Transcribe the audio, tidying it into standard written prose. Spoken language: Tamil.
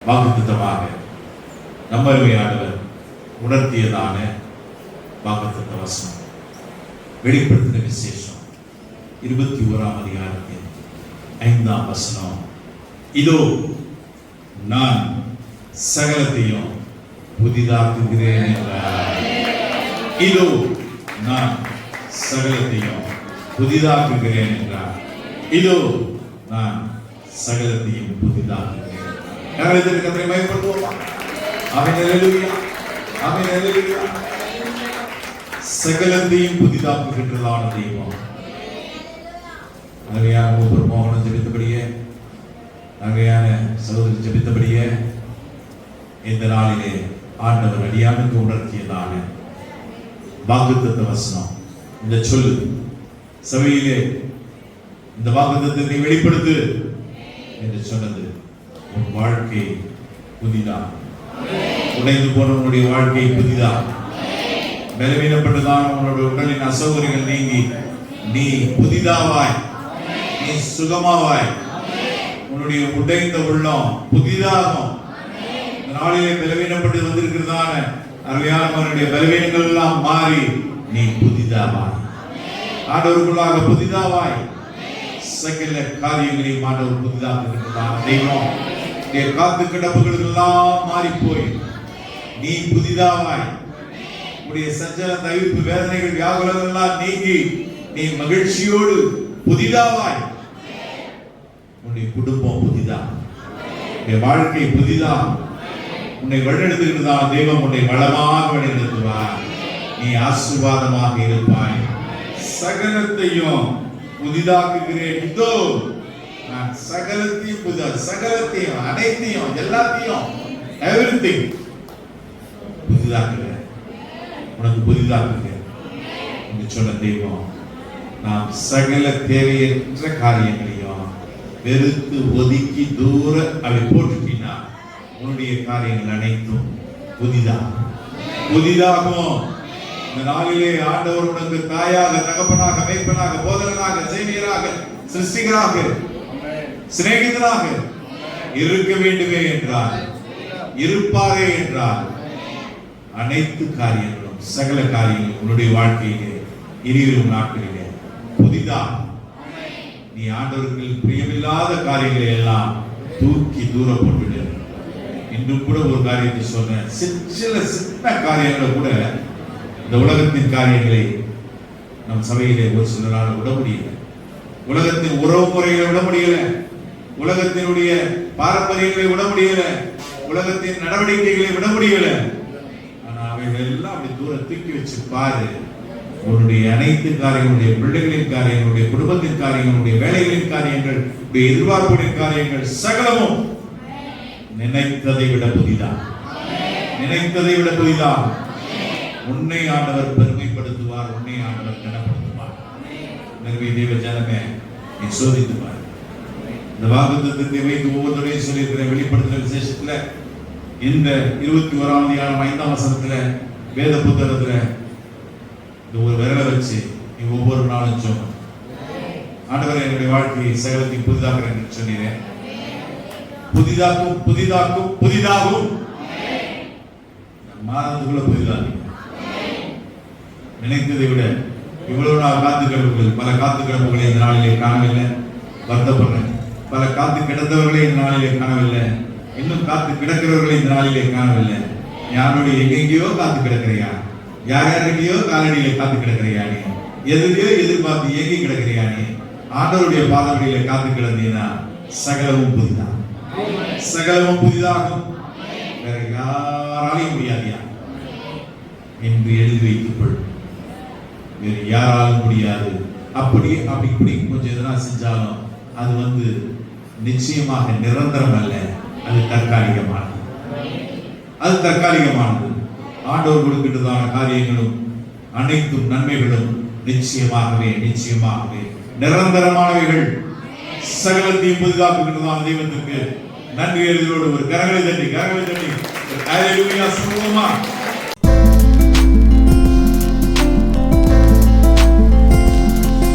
வாக்குத்தத்தமாக நம்மருமையானவர் உணர்த்தியதான வாக்குத்தத்த வசனம். வெளிப்படுத்தின விசேஷம் 21ஆம் அதிகாரத்தின் 5ஆம் வசனம். இதோ நான் சகலத்தையும் புதிதாக்குகிறேன் என்றார். இதோ நான் சகலத்தையும் புதிதாக்குகிறேன் என்றார். இதோ நான் சகலத்தையும் புதிதாக்குகிறேன். கர்த்தரை மகிமைப்படுத்துவோமா? ஆமென் அல்லேலூயா, ஆமென் அல்லேலூயா. சகலத்தையும் புதிதாக்குகின்றதான தெய்வம். அருமையான மூப்பர் மோகனம் ஜெபித்தபடியே, அருமையான சகோதரி ஜெபித்தபடியே இந்த நாளிலே ஆண்டவர் அடியானுக்கு உணர்த்தியதான வாக்குத்தத்த வசனம். இந்த சொல்லு சபையிலே இந்த வாக்குத்தத்தத்தை வெளிப்படுத்து என்று சொன்னது. உன் வாழ்க்கை புதிதா, உடைந்து போன உன்னுடைய வாழ்க்கை புதிதா, பலவீனப்பட்டதான உன்னுடைய உடலின் அசௌகரியங்கள் நீங்கி நீ புதிதாவாய், நீ சுகமாவாய், உன்னுடைய உடைந்த உள்ளம் புதிதாகும். நாளிலே பலவீனப்பட்டு வந்திருக்கிறதான அருமையானவனுடைய பலவீனங்கள் எல்லாம் மாறி நீ புதிதாவாய், ஆண்டவருக்குள்ளாக புதிதாவாய். சகல காரியங்களையும் ஆண்டவர் புதிதாக தெய்வம். காத்து கிடப்புகள் எல்லாம் மாறி போய் நீ புதிதாவாய். உடைய சஞ்சல தவிர்ப்பு வேதனைகள் வியாகுலங்கள் எல்லாம் நீங்கி நீ மகிழ்ச்சியோடு புதிதாவாய். உன்னுடைய குடும்பம் புதிதா, உன்னுடைய வாழ்க்கை புதிதா. உன்னை வழிநடத்துகிறதா தெய்வம் உன்னை வளமாக வழிநடத்துவார். நீ ஆசீர்வாதமாக இருப்பாய். சகலத்தையும் புதிதாக்குகிறேன். இதோ நான் சகலத்தையும் சகலத்தையும் அனைத்தையும் எல்லாத்தையும் எவ்ரிதிங் புதிதாக்குகிறேன், உனக்கு புதிதாக்குகிறேன் என்று சொன்ன தெய்வம். நாம் சகல தேவையற்ற காரியங்களையும் வெறுத்து ஒதுக்கி தூர அவை போட்டுட்டீங்கன்னா உன்னுடைய காரியங்கள் அனைத்தும் புதிதாகும். இந்த நாளிலே ஆண்டவர் உனக்கு தாயாக, தகப்பனாக, மேய்ப்பனாக, போதகனாக, சேவியராக, சிருஷ்டிகராக, சிநேகிதனாக இருக்க வேண்டுமே என்றார், இருப்பாரே என்றார். அனைத்து காரியங்களும் சகல காரியங்களும் உன்னுடைய வாழ்க்கையிலே இனிவரும் நாட்களிலே புதிதா. நீ ஆண்டவருக்கு பிரியமில்லாத காரியங்களை எல்லாம் தூக்கி தூர போட்டுடு. இன்னும் கூட ஒரு காரியத்தை சொன்ன, சின்ன காரியங்களை கூட, இந்த உலகத்தின் காரியங்களை நம் சபையிலே ஒரு சிலரால் விட முடியல. உலகத்தின் உறவு முறைகளை விட முடியல, உலகத்தினுடைய பாரம்பரியங்களை விட முடியல, உலகத்தின் நடவடிக்கைகளை விட முடியல. ஆனா அவைகள் எல்லாம் அப்படி தூரம் தூக்கி வச்சு பாரு. உன்னுடைய அனைத்து காரியங்களுடைய, பிள்ளைகளின் காரியங்களுடைய, குடும்பத்தின் காரியங்களுடைய, வேலைகளின் காரியங்கள், எதிர்பார்ப்புகளின் காரியங்கள் சகலமும் நினைத்ததை விட புதிதா, நினைத்ததை விட புதிதா. உன்னை ஆண்டவர் பெருமைப்படுத்துவார், உன்னை ஆண்டவர் கனப்படுத்துவார். எனவே தேவ ஜனமே, நீ சோதித்துவார். இந்த வாக்குத்தத்தத்தை வைத்து ஒவ்வொருத்தரையும் சொல்லியிருக்கிற வெளிப்படுத்தின விசேஷத்துல இந்த 21ஆம் அதிகாரம் 5ஆம் வசனத்துல வேத புத்தகத்துல இந்த ஒரு விரலை வச்சு நீ ஒவ்வொரு நாளும் சொன்ன, ஆண்டவரை என்னுடைய வாழ்க்கையை சகலத்தையும் புதிதாக்குறேன் என்று சொன்னீரேன். புதிதாகும் மாதத்துக்குள்ள புதிதாகும். நினைத்ததை விட இவ்வளவு நாள் காத்து கிடப்புகள், பல காத்து கிடப்புகளை இந்த நாளிலே காணவில்லை, வருத்தப்படுறேன். பல காத்து கிடந்தவர்களை இந்த நாளிலே காணவில்லை, இன்னும் காத்து கிடக்கிறவர்களை இந்த நாளிலே காணவில்லை. யாருடைய எங்கெங்கேயோ காத்து கிடக்கிறையா, யார்கிட்டயோ காலடியிலே காத்து கிடக்கிறையா, நீ எதிரையோ எதிர்பார்த்து ஏங்கி கிடக்கிறையா, நீ ஆண்டவருடைய பாதங்களிலே காத்து கிடந்தீங்கன்னா சகலமும் புதிதா, சகலமும் புதிதாகும். வேற யாராலையும் முடியாதியா என்று எழுதி வைத்துக் கொள். வேறு யாராலும் முடியாது. அப்படி கொஞ்சம் எதனா செஞ்சாலும் அது நிச்சயமாக நிரந்தரம் அல்ல, அது தற்காலிகமானது. அது தற்காலிகமானது. ஆண்டவர் கொடுக்கின்றதான காரியங்களும் அனைத்தும் நன்மைகளும் நிச்சயமாகவே நிரந்தரமானவைகள். சகலத்தையும் புதிதாக்குகின்றதான தெய்வத்திற்கு நன்றி எழுதியோடு ஒரு கரங்களை தட்டி ஹல்லேலூயா சொல்லுவோமா?